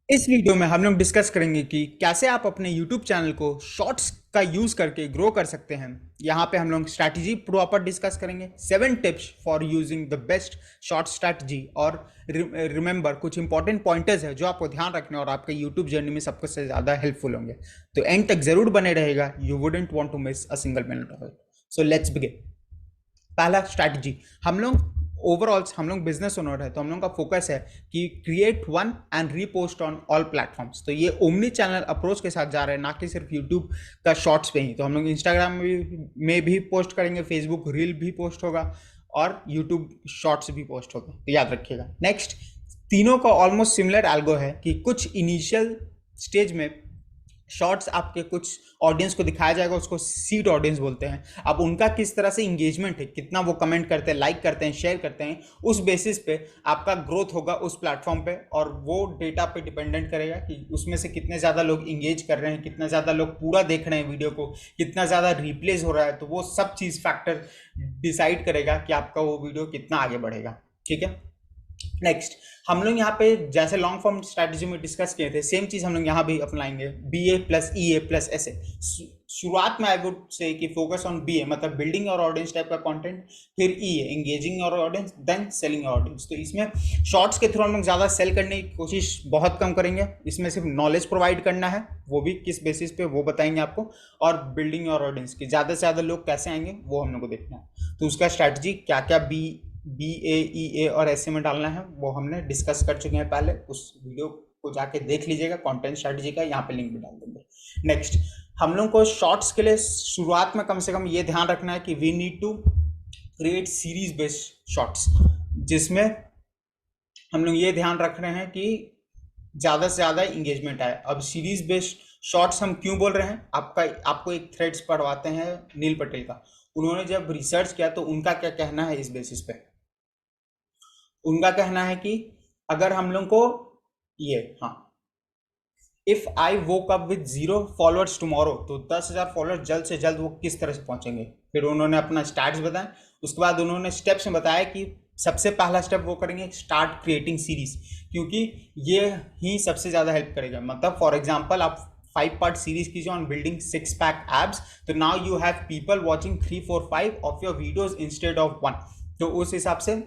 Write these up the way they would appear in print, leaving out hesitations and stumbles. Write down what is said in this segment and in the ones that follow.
इस वीडियो में हम लोग डिस्कस करेंगे कि कैसे आप अपने YouTube चैनल को शॉर्ट्स का यूज करके ग्रो कर सकते हैं। यहाँ पे हम लोग स्ट्रैटेजी प्रॉपर डिस्कस करेंगे, 7 tips for using the best short strategy. और रिमेंबर, कुछ इंपॉर्टेंट पॉइंटर्स है जो आपको ध्यान रखने और आपके YouTube जर्नी में सबसे ज़्यादा हेल्पफुल होंगे। तो एंड तक जरूर बने रहेगा, you wouldn't want to miss a single minute of it. So let's begin. पहला स्ट्रैटेजी, हम लोग बिजनेस ओनर है, तो हम लोग का फोकस है कि create one and repost on all platforms. तो ये ओमनी चैनल अप्रोच के साथ जा रहे हैं, ना कि सिर्फ यूट्यूब का शॉर्ट्स पे ही। तो हम लोग इंस्टाग्राम में भी पोस्ट करेंगे, फेसबुक रील भी पोस्ट होगा और यूट्यूब शॉर्ट्स भी पोस्ट होगा, तो याद रखिएगा। नेक्स्ट, तीनों का ऑलमोस्ट सिमिलर एल्गो है कि कुछ इनिशियल स्टेज में शॉर्ट्स आपके कुछ ऑडियंस को दिखाया जाएगा, उसको सीड ऑडियंस बोलते हैं। अब उनका किस तरह से इंगेजमेंट है, कितना वो कमेंट करते हैं, लाइक करते हैं, शेयर करते हैं, उस बेसिस पे आपका ग्रोथ होगा उस प्लेटफॉर्म पे। और वो डेटा पे डिपेंडेंट करेगा कि उसमें से कितने ज़्यादा लोग इंगेज कर रहे हैं, कितना ज़्यादा लोग पूरा देख रहे हैं वीडियो को, कितना ज़्यादा रिप्लेस हो रहा है। तो वो सब चीज़ फैक्टर डिसाइड करेगा कि आपका वो वीडियो कितना आगे बढ़ेगा। ठीक है। नेक्स्ट, हम लोग यहाँ पे जैसे लॉन्ग फॉर्म स्ट्रैटेजी में डिस्कस किए थे, सेम चीज हम लोग यहाँ भी अपनाएंगे, BA plus EA plus SA। शुरुआत में आई वुड से कि फोकस ऑन BA, मतलब बिल्डिंग और ऑडियंस टाइप का कंटेंट, फिर EA एंगेजिंग और ऑडियंस, देन सेलिंग ऑडियंस। तो इसमें शॉर्ट्स के थ्रू हम लोग ज़्यादा सेल करने की कोशिश बहुत कम करेंगे, इसमें सिर्फ नॉलेज प्रोवाइड करना है, वो भी किस बेसिस पे वो बताएंगे आपको। और बिल्डिंग और ऑडियंस की ज़्यादा से ज़्यादा लोग कैसे आएंगे वो हम लोग को देखना है। तो उसका स्ट्रैटेजी क्या क्या BA, EA और SA में डालना है वो हमने डिस्कस कर चुके हैं पहले, उस वीडियो को जाके देख लीजिएगा, कंटेंट स्ट्रैटेजी का, यहाँ पे लिंक भी डाल देंगे। नेक्स्ट, हम लोग को शॉर्ट्स के लिए शुरुआत में कम से कम ये ध्यान रखना है कि we need to create series based shorts, जिसमें हम लोग ये ध्यान रख रहे हैं कि ज़्यादा से ज़्यादा इंगेजमेंट आए। अब सीरीज बेस्ड शॉर्ट्स हम क्यों बोल रहे हैं, आपको एक थ्रेड्स पढ़वाते हैं नील पटेल का। उन्होंने जब रिसर्च किया तो उनका क्या कहना है इस बेसिस पे, उनका कहना है कि अगर हम लोग को ये, हाँ, if I woke up with 0 followers tomorrow, तो 10,000 फॉलोअर्स जल्द से जल्द वो किस तरह से पहुंचेंगे। फिर उन्होंने अपना स्टार्ट्स बताया, उसके बाद उन्होंने स्टेप्स में बताया कि सबसे पहला स्टेप वो करेंगे स्टार्ट क्रिएटिंग सीरीज, क्योंकि ये ही सबसे ज़्यादा हेल्प करेगा। मतलब फॉर एग्जाम्पल, आप 5 पार्ट सीरीज कीजिए ऑन बिल्डिंग 6 पैक एब्स, तो now you have people watching 3, 4, 5 of your videos instead of 1। तो उस हिसाब से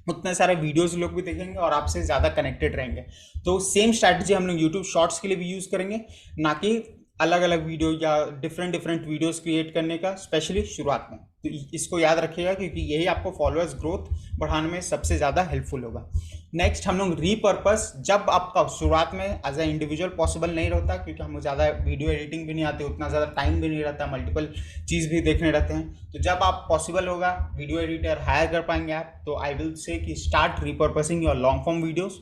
उतने सारे वीडियोस लोग भी देखेंगे और आपसे ज़्यादा कनेक्टेड रहेंगे। तो सेम स्ट्रैटेजी हम लोग यूट्यूब शॉर्ट्स के लिए भी यूज़ करेंगे, ना कि अलग अलग वीडियो या डिफरेंट डिफरेंट वीडियोस क्रिएट करने का, स्पेशली शुरुआत में। तो इसको याद रखिएगा, क्योंकि यही आपको फॉलोअर्स ग्रोथ बढ़ाने में सबसे ज़्यादा हेल्पफुल होगा। नेक्स्ट, हम लोग रीपर्पस, जब आपका शुरुआत में एज अ इंडिविजुअल पॉसिबल नहीं रहता, क्योंकि हमको ज़्यादा वीडियो एडिटिंग भी नहीं आती, उतना ज़्यादा टाइम भी नहीं रहता, मल्टीपल चीज़ भी देखने रहते हैं। तो जब आप पॉसिबल होगा वीडियो एडिटर हायर कर पाएंगे आप, तो आई विल से कि start repurposing your long form videos,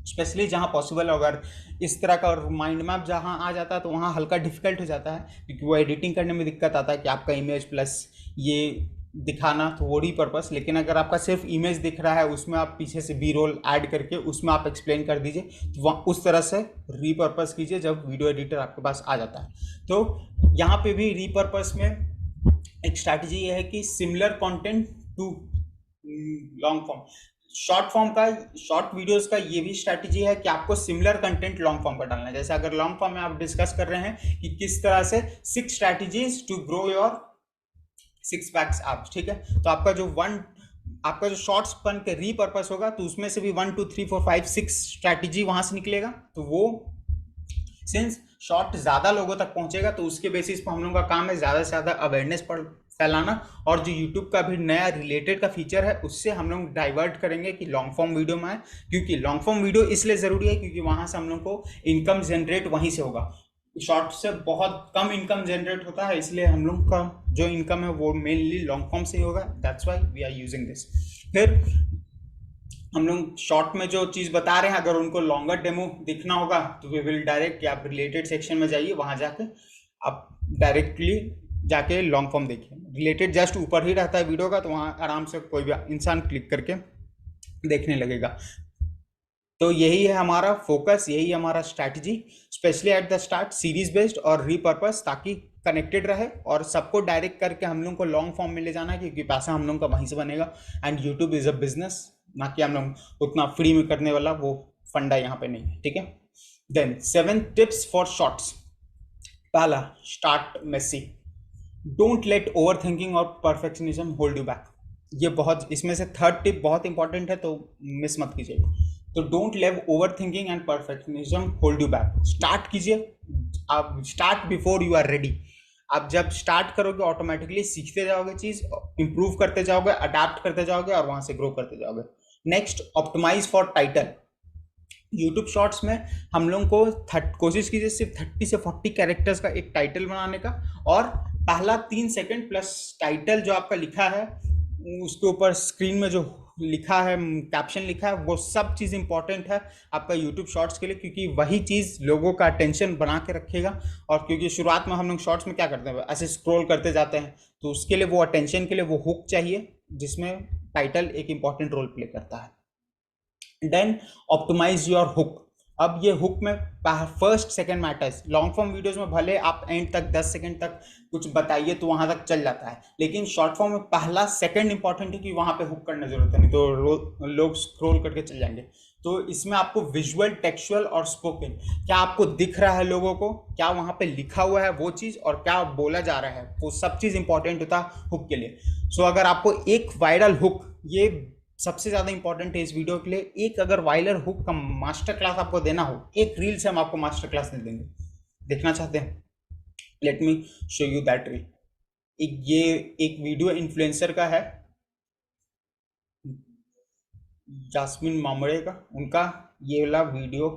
specially जहाँ पॉसिबल हो। अगर इस तरह का माइंड मैप जहाँ आ जाता है तो वहाँ हल्का डिफिकल्ट हो जाता है, क्योंकि वो एडिटिंग करने में दिक्कत आता है कि आपका इमेज प्लस ये दिखाना, तो वो रीपर्पस। लेकिन अगर आपका सिर्फ इमेज दिख रहा है, उसमें आप पीछे से बी रोल ऐड करके उसमें आप एक्सप्लेन कर दीजिए, तो वहाँ उस तरह से रीपर्पस कीजिए जब वीडियो एडिटर आपके पास आ जाता है। तो यहाँ पे भी रीपर्पस में एक स्ट्रैटेजी ये है कि similar content to long form. Short videos का ये भी स्ट्रैटेजी है कि आपको सिमिलर कंटेंट लॉन्ग फॉर्म का डालना है। जैसे अगर लॉन्ग फॉर्म में आप डिस्कस कर रहे हैं कि किस तरह से 6 strategies to grow your 6 packs abs, ठीक है, तो आपका जो शॉर्ट्स बन के रीपर्पस होगा, तो उसमें से भी 1, 2, 3, 4, 5, 6 स्ट्रैटेजी वहां से निकलेगा। तो वो सिंस शॉर्ट ज़्यादा लोगों तक पहुंचेगा, तो उसके बेसिस पर हम लोगों का काम है ज़्यादा से ज़्यादा अवेयरनेस पर फैलाना। और जो यूट्यूब का भी नया रिलेटेड का फीचर है, उससे हम लोग डाइवर्ट करेंगे कि लॉन्ग फॉर्म वीडियो में आए, क्योंकि लॉन्ग फॉर्म वीडियो इसलिए ज़रूरी है क्योंकि वहाँ से हम लोग को इनकम जनरेट वहीं से होगा। शॉर्ट से बहुत कम इनकम जनरेट होता है, इसलिए हम लोग का जो इनकम है वो मेनली लॉन्ग फॉर्म से ही होगा। That's why we are using this. फिर हम लोग शॉर्ट में जो चीज़ बता रहे हैं, अगर उनको लॉन्गर डेमो दिखना होगा तो वी विल डायरेक्ट, आप रिलेटेड सेक्शन में जाइए, वहाँ जाके आप डायरेक्टली जाके लॉन्ग फॉर्म देखिए। रिलेटेड जस्ट ऊपर ही रहता है वीडियो का, तो वहाँ आराम से कोई भी इंसान क्लिक करके देखने लगेगा। तो यही है हमारा फोकस, यही हमारा strategy, specially at the start series based और रीपर्पस, ताकि कनेक्टेड रहे और सबको डायरेक्ट करके हम लोग को लॉन्ग फॉर्म में ले जाना है, क्योंकि पैसा हम लोग का वहीं से बनेगा। And YouTube is a business, ना कि हम लोग उतना फ्री में करने वाला वो फंडा यहाँ पे नहीं है, ठीक है। Then 7 tips for shorts. पहला, start messy. Don't let over thinking और परफेक्शनिज्म होल्ड यू बैक। ये बहुत, इसमें से थर्ड टिप बहुत इंपॉर्टेंट है, तो मिस मत कीजिएगा। तो don't let over thinking and perfectionism hold you back. Start कीजिए, आप start before you are ready. आप जब स्टार्ट करोगे ऑटोमेटिकली सीखते जाओगे, चीज इंप्रूव करते जाओगे, अडेप्ट करते जाओगे और वहां से ग्रो करते जाओगे। Next, optimize for title. YouTube shorts में हम लोगों को कोशिश कीजिए सिर्फ 30 से 40 कैरेक्टर्स का एक टाइटल बनाने का, और पहला 3 सेकंड प्लस टाइटल जो आपका लिखा है, उसके ऊपर स्क्रीन में जो लिखा है, कैप्शन लिखा है, वो सब चीज़ इंपॉर्टेंट है आपका यूट्यूब शॉर्ट्स के लिए, क्योंकि वही चीज़ लोगों का अटेंशन बना के रखेगा। और क्योंकि शुरुआत में हम लोग शॉर्ट्स में क्या करते हैं, ऐसे स्क्रॉल करते जाते हैं, तो उसके लिए वो अटेंशन के लिए वो हुक चाहिए, जिसमें टाइटल एक इंपॉर्टेंट रोल प्ले करता है। Then optimize your hook. अब ये हुक में first second matters. Long form videos में भले आप एंड तक 10 सेकंड तक कुछ बताइए तो वहां तक चल जाता है, लेकिन शॉर्ट फॉर्म में पहला सेकंड इंपॉर्टेंट है कि वहां पे हुक करने जरूरत है, नहीं तो लोग स्क्रॉल करके चल जाएंगे। तो इसमें आपको विजुअल, टेक्सचुअल और स्पोकन, क्या आपको दिख रहा है लोगों को, क्या वहां पे लिखा हुआ है वो चीज, और क्या बोला जा रहा है, वो सब चीज इंपॉर्टेंट होता है हुक के लिए। सो अगर आपको एक वायरल हुक, ये सबसे ज्यादा इंपॉर्टेंट है इस वीडियो के लिए, एक अगर वायरल हुक का मास्टर क्लास आपको देना हो, एक रील से हम आपको मास्टर क्लास दे देंगे। देखना चाहते हैं? Let me show you that reel. ये एक वीडियो इन्फ्लुएंसर का है, जास्मिन मामड़े का, उनका ये वाला video.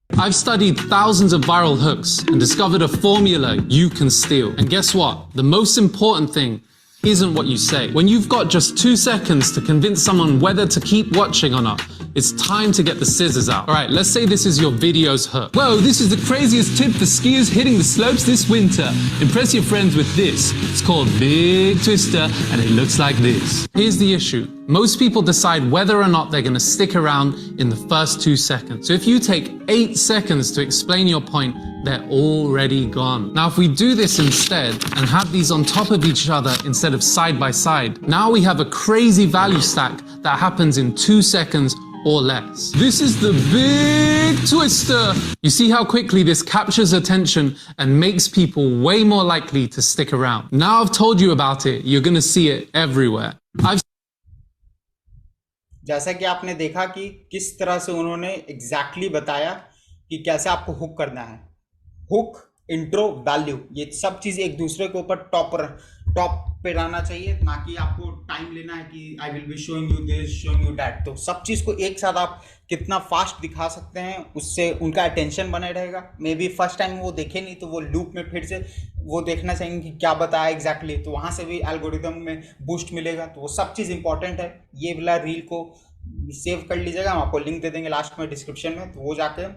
I've studied thousands of viral hooks and discovered a formula you can steal. And guess what? The most important thing isn't what you say. When you've got just 2 seconds to convince someone whether to keep watching or not, it's time to get the scissors out. Alright, let's say this is your video's hook. Whoa, this is the craziest tip for skiers hitting the slopes this winter. Impress your friends with this. It's called Big Twister and it looks like this. Here's the issue. Most people decide whether or not they're going to stick around in the first 2 seconds. So if you take 8 seconds to explain your point, they're already gone. Now, if we do this instead and have these on top of each other instead of side by side, now we have a crazy value stack that happens in 2 seconds or less. This is the Big Twister. You see how quickly this captures attention and makes people way more likely to stick around. Now I've told you about it, you're going to see it everywhere. जैसा कि आपने देखा कि किस तरह से उन्होंने exactly बताया कि कैसे आपको हुक करना है। हुक, इंट्रो, वैल्यू, ये सब चीज़ एक दूसरे के ऊपर टॉप पे रहना चाहिए, ना कि आपको टाइम लेना है कि I will be showing you this, showing you that. तो सब चीज़ को एक साथ आप कितना फास्ट दिखा सकते हैं, उससे उनका अटेंशन बने रहेगा। मे बी फर्स्ट टाइम वो देखे नहीं तो वो लूप में फिर से वो देखना चाहेंगे कि क्या बताया एग्जैक्टली, तो वहाँ से भी एल्गोरिदम में बूस्ट मिलेगा। तो वो सब चीज़ इंपॉर्टेंट है। ये वाला रील को सेव कर लीजिएगा, हम आपको लिंक दे देंगे लास्ट में डिस्क्रिप्शन में, तो वो जाके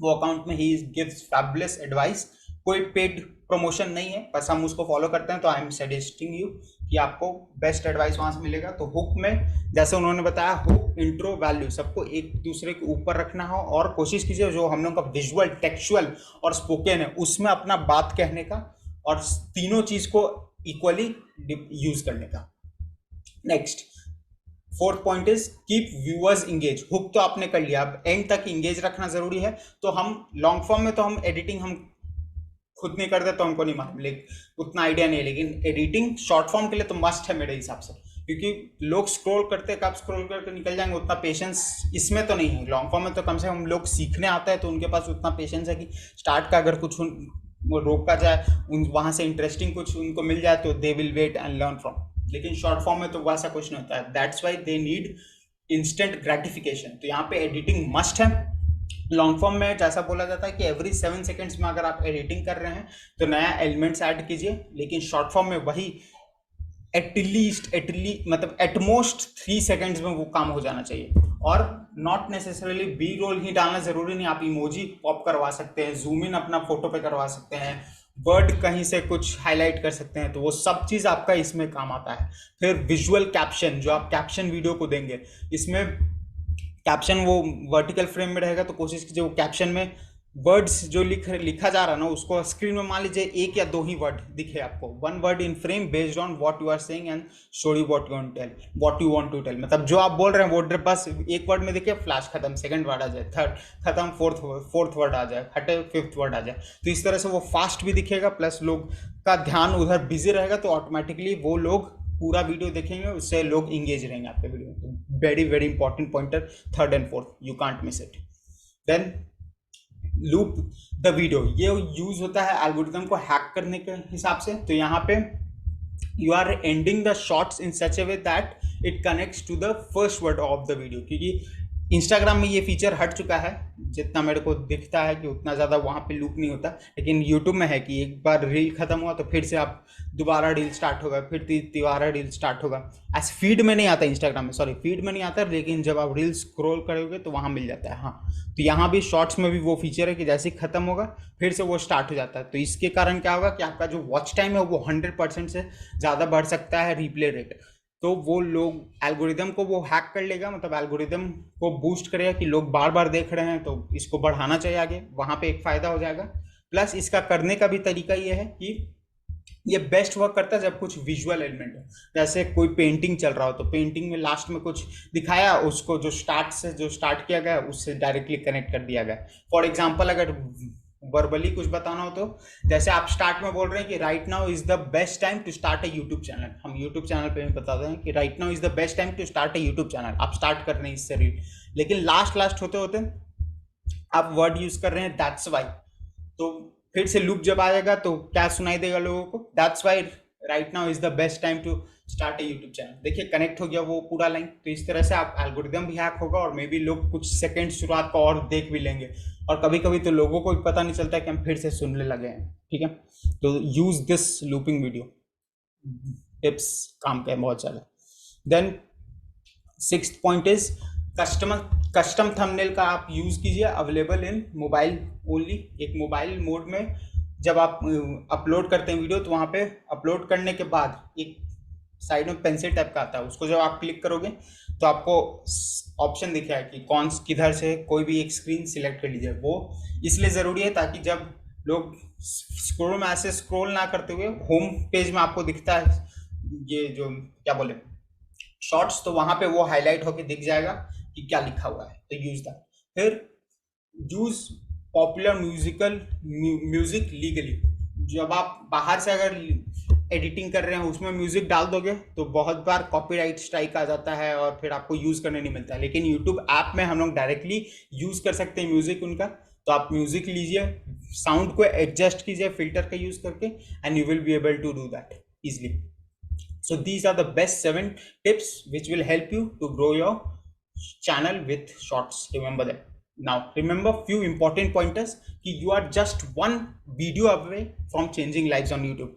वो अकाउंट में ही गिव्स फैबुलस एडवाइस। कोई पेड प्रमोशन नहीं है, बस हम उसको फॉलो करते हैं, तो आई एम सजेस्टिंग यू कि आपको बेस्ट एडवाइस वहां से मिलेगा। तो हुक में जैसे उन्होंने बताया, हुक, इंट्रो, वैल्यू सबको एक दूसरे के ऊपर रखना हो, और कोशिश कीजिए जो हम लोग का विजुअल, टेक्सचुअल और स्पोकन है उसमें अपना बात कहने का, और तीनों चीज को इक्वली यूज करने का। Next, fourth point is keep viewers engage. Hook तो आपने कर लिया, अब एंड तक इंगेज रखना जरूरी है। तो हम लॉन्ग फॉर्म में तो हम एडिटिंग हम खुद नहीं करते, तो हमको नहीं मालूम, लेकिन उतना आइडिया नहीं है, लेकिन एडिटिंग शॉर्ट फॉर्म के लिए तो मस्ट है मेरे हिसाब से, क्योंकि लोग स्क्रॉल करते कब स्क्रॉल करके निकल जाएंगे, उतना पेशेंस इसमें तो नहीं है। लॉन्ग फॉर्म में तो कम से कम लोग सीखने आता है, तो उनके पास उतना पेशेंस है कि स्टार्ट का अगर कुछ वो रोका जाए, वहाँ से इंटरेस्टिंग कुछ उनको मिल जाए तो they will wait and learn from. लेकिन शॉर्ट फॉर्म में तो वैसा कुछ नहीं होता है, that's why they need instant gratification. तो यहाँ पे एडिटिंग मस्ट है। लॉन्ग फॉर्म में जैसा बोला जाता है कि एवरी 7 सेकेंड्स में अगर आप एडिटिंग कर रहे हैं तो नया एलिमेंट्स ऐड कीजिए, लेकिन शॉर्ट फॉर्म में वही एटलीस्ट मतलब एटमोस्ट 3 सेकेंड्स में वो काम हो जाना चाहिए। और नॉट नेसेसरीली बी रोल ही डालना जरूरी नहीं, आप इमोजी पॉप करवा सकते हैं, जूम इन अपना फोटो पे करवा सकते हैं, वर्ड कहीं से कुछ हाईलाइट कर सकते हैं, तो वो सब चीज़ आपका इसमें काम आता है। फिर विजुअल कैप्शन, जो आप कैप्शन वीडियो को देंगे, इसमें कैप्शन वो वर्टिकल फ्रेम में रहेगा, तो कोशिश कीजिए वो कैप्शन में वर्ड्स जो लिखा जा रहा है ना, उसको स्क्रीन में मान लीजिए एक या दो ही वर्ड दिखे आपको, one word in frame based on what you are saying and show you what you want to tell. मतलब जो आप बोल रहे हैं वो बस एक वर्ड में दिखे, फ्लैश खत्म, सेकंड वर्ड आ जाए, थर्ड खत्म, फोर्थ वर्ड आ जाए, हटे फिफ्थ वर्ड आ जाए। तो इस तरह से वो फास्ट भी दिखेगा, प्लस लोग का ध्यान उधर बिजी रहेगा, तो ऑटोमेटिकली वो लोग पूरा वीडियो देखेंगे, उससे लोग इंगेज रहेंगे आपके वीडियो में। Very very important pointer, third and fourth, you can't miss it. Then loop the video, ये यूज होता है एल्गोरिथम को हैक करने के हिसाब से। तो यहाँ पे you are ending the shorts in such a way that it connects to the first word of the video, क्योंकि इंस्टाग्राम में ये फीचर हट चुका है, जितना मेरे को दिखता है कि उतना ज़्यादा वहाँ पे लूप नहीं होता, लेकिन यूट्यूब में है कि एक बार रील खत्म हुआ तो फिर से आप दोबारा रील स्टार्ट होगा, फिर दोबारा रील स्टार्ट होगा। ऐसे फीड में नहीं आता इंस्टाग्राम में, सॉरी फीड में नहीं आता, लेकिन जब आप रील स्क्रॉल करोगे तो वहाँ मिल जाता है। हाँ, तो यहाँ भी शॉर्ट्स में भी वो फीचर है कि जैसे ही खत्म होगा फिर से वो स्टार्ट हो जाता है। तो इसके कारण क्या होगा कि आपका जो वॉच टाइम है वो 100% से ज़्यादा बढ़ सकता है, रिप्ले रेट। तो वो लोग एल्गोरिदम को वो हैक कर लेगा, मतलब एल्गोरिदम को बूस्ट करेगा कि लोग बार बार देख रहे हैं तो इसको बढ़ाना चाहिए आगे, वहाँ पे एक फ़ायदा हो जाएगा। प्लस इसका करने का भी तरीका ये है कि ये बेस्ट वर्क करता है जब कुछ विजुअल एलिमेंट हो, जैसे कोई पेंटिंग चल रहा हो तो पेंटिंग में लास्ट में कुछ दिखाया, उसको जो स्टार्ट किया गया उससे डायरेक्टली कनेक्ट कर दिया गया। फॉर एग्जाम्पल अगर वर्बली कुछ बताना हो तो जैसे आप स्टार्ट में बोल रहे हैं कि right now is the best time to start a YouTube channel, हम यूट्यूब चैनल पे भी बताते हैं कि right now is the best time to start a YouTube channel, आप स्टार्ट कर रहे हैं इससे रील, लेकिन लास्ट होते होते आप वर्ड यूज कर रहे हैं दैट्स वाई, तो फिर से लूप जब आएगा तो क्या सुनाई देगा लोगों को, that's why right now is the best time to start a YouTube channel. देखिए कनेक्ट हो गया वो पूरा लाइन। तो इस तरह से आप एल्गोरिदम भी हैक होगा और मे बी लोग कुछ सेकंड शुरुआत का और देख भी लेंगे, और कभी कभी तो लोगों को भी पता नहीं चलता कि हम फिर से सुनने लगे हैं। ठीक है, तो use this looping video tips काम के बहुत ज़्यादा। Then sixth point is custom thumbnail का आप यूज़ कीजिए, अवेलेबल इन मोबाइल ओनली। एक मोबाइल मोड में जब आप अपलोड करते हैं वीडियो तो वहाँ पे अपलोड करने के बाद एक साइड में पेंसिल टाइप का आता है, उसको जब आप क्लिक करोगे तो आपको ऑप्शन दिखा है कि कौन किधर से कोई भी एक स्क्रीन सिलेक्ट कर लीजिए। वो इसलिए ज़रूरी है ताकि जब लोग स्क्रोल में ऐसे स्क्रोल ना करते हुए होम पेज में आपको दिखता है ये जो क्या बोले शॉर्ट्स, तो वहाँ पे वो हाईलाइट होके दिख जाएगा कि क्या लिखा हुआ है। तो यूज दैट। फिर यूज पॉपुलर म्यूजिक लीगली। जब आप बाहर से अगर एडिटिंग कर रहे हैं उसमें म्यूजिक डाल दोगे तो बहुत बार कॉपीराइट स्ट्राइक आ जाता है और फिर आपको यूज करने नहीं मिलता है, लेकिन यूट्यूब ऐप में हम लोग डायरेक्टली यूज कर सकते हैं म्यूजिक उनका। तो आप म्यूजिक लीजिए, साउंड को एडजस्ट कीजिए फिल्टर का यूज करके, and you will be able to do that easily. So these are the best 7 tips which will help you to grow your channel with shorts. Remember that. Now remember few important pointers कि you are just one video away from changing lives on YouTube.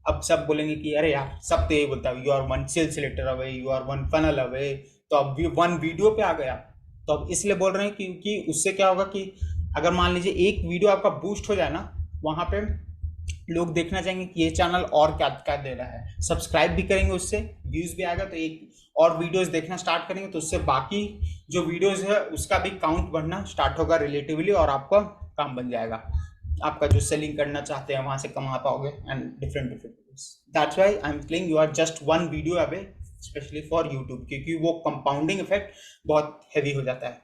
अब सब बोलेंगे कि अरे यार सब तो यही बोलता है, you are one sales selector away, you are one funnel away, तो अब भी वन वीडियो पे आ गया। तो अब इसलिए बोल रहे हैं क्योंकि उससे क्या होगा कि अगर मान लीजिए एक वीडियो आपका बूस्ट हो जाए ना, वहाँ पे लोग देखना चाहेंगे कि ये चैनल और क्या क्या दे रहा है, सब्सक्राइब भी करेंगे, उससे व्यूज भी आएगा, तो एक और वीडियोस देखना स्टार्ट करेंगे, तो उससे बाकी जो वीडियोस है उसका भी काउंट बढ़ना स्टार्ट होगा रिलेटिवली, और आपका काम बन जाएगा, आपका जो सेलिंग करना चाहते हैं वहां से कमा पाओगे and different that's why I am telling you are just one video away, specially for YouTube, क्योंकि वो कंपाउंडिंग इफेक्ट बहुत हैवी हो जाता है।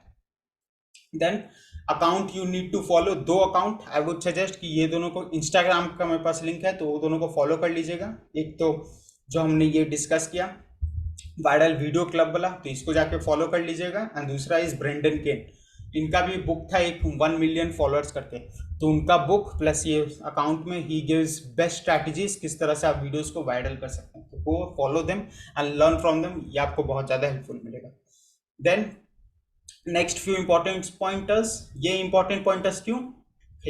Then account you need to follow, 2 account I would suggest कि ये दोनों को, इंस्टाग्राम का मेरे पास लिंक है तो वो दोनों को फॉलो कर लीजिएगा। एक तो जो हमने ये डिस्कस किया वायरल वीडियो क्लब वाला, तो इसको जाके फॉलो कर लीजिएगा, एंड दूसरा इज ब्रेंडन केन, इनका भी बुक था एक 1 मिलियन फॉलोअर्स करके, तो उनका बुक प्लस ये अकाउंट में ही गिव्स बेस्ट स्ट्रैटेजीज किस तरह से आप वीडियोस को वायरल कर सकते हैं, तो वो follow them and learn from them, ये आपको बहुत ज़्यादा हेल्पफुल मिलेगा। Then next few important pointers, ये इंपॉर्टेंट पॉइंटर्स क्यों,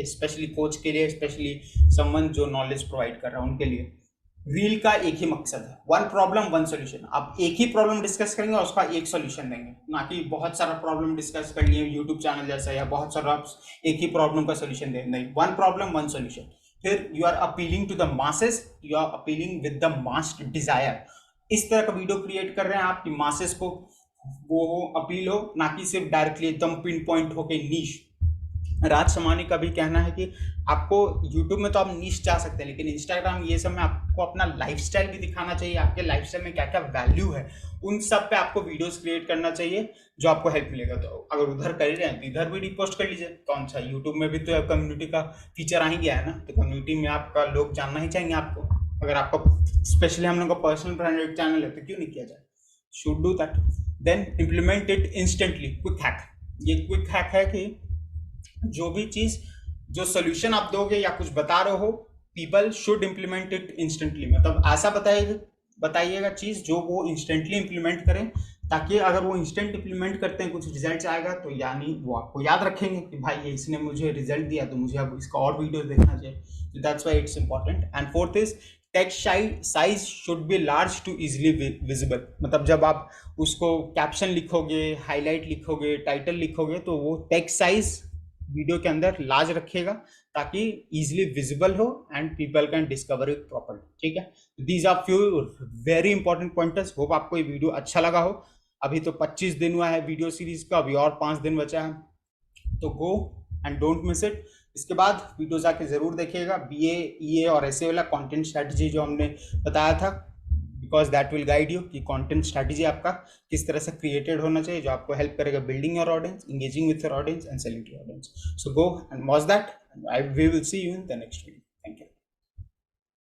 स्पेशली कोच के लिए, स्पेशली समवन जो नॉलेज प्रोवाइड कर रहा है उनके लिए। रील का एक ही मकसद है, वन प्रॉब्लम वन सॉल्यूशन। आप एक ही प्रॉब्लम डिस्कस करेंगे और उसका एक सॉल्यूशन देंगे, ना कि बहुत सारा प्रॉब्लम डिस्कस कर लिए यूट्यूब चैनल जैसा, या बहुत सारा आप एक ही प्रॉब्लम का सॉल्यूशन देंगे, नहीं, वन प्रॉब्लम वन सॉल्यूशन। फिर you are appealing to the masses, you are appealing with the mass desire, इस तरह का वीडियो क्रिएट कर रहे हैं आप कि मासेस को वो अपील हो, ना कि सिर्फ डायरेक्टली एकदम पिन पॉइंट होके नीश। राज समानी का भी कहना है कि आपको YouTube में तो आप नीश जा सकते हैं, लेकिन Instagram ये सब में आपको अपना लाइफस्टाइल भी दिखाना चाहिए, आपके लाइफस्टाइल में क्या क्या वैल्यू है उन सब पे आपको वीडियोस क्रिएट करना चाहिए जो आपको हेल्प मिलेगा। तो अगर उधर कर रहे हैं तो इधर भी रिपोस्ट कर लीजिए, कौन सा YouTube में भी तो कम्युनिटी का फीचर आ ही गया है ना, तो कम्युनिटी में आपका लोग जानना ही चाहेंगे आपको। अगर आपका स्पेशली हम लोग का पर्सनल ब्रांडेड चैनल है तो क्यों नहीं किया जाए, should do that. Then implement it instantly, quick hack. ये क्विक हैक है कि जो भी चीज, जो सोल्यूशन आप दोगे या कुछ बता रहे हो, people should implement it instantly. मतलब ऐसा बताइएगा चीज जो वो इंस्टेंटली इम्प्लीमेंट करें, ताकि अगर वो इंस्टेंट इम्प्लीमेंट करते हैं कुछ रिजल्ट आएगा तो यानी वो आपको याद रखेंगे कि भाई ये इसने मुझे रिजल्ट दिया तो मुझे अब इसका और वीडियो देखना चाहिए। That's why it's important. And fourth is text size should be large to easily visible. मतलब जब आप उसको कैप्शन लिखोगे, हाईलाइट लिखोगे, टाइटल लिखोगे, तो वो टेक्स्ट साइज वीडियो के अंदर लार्ज रखिएगा ताकि इजिली विजिबल हो and people can discover it properly. ठीक है, these are few very important pointers. Hope आपको ये वीडियो अच्छा लगा हो। अभी तो 25 दिन हुआ है वीडियो सीरीज का, अभी और 5 दिन बचा है, तो go and don't miss it. इसके बाद वीडियो जाके जरूर देखिएगा BA, EA और ऐसे वाला कंटेंट स्ट्रैटेजी जो हमने बताया था, because that will guide you कि कंटेंट स्ट्रैटेजी आपका किस तरह से क्रिएटेड होना चाहिए, जो आपको हेल्प करेगा building your audience, engaging with your audience and selling to your audience. So go and watch that, and we will see you in the next video.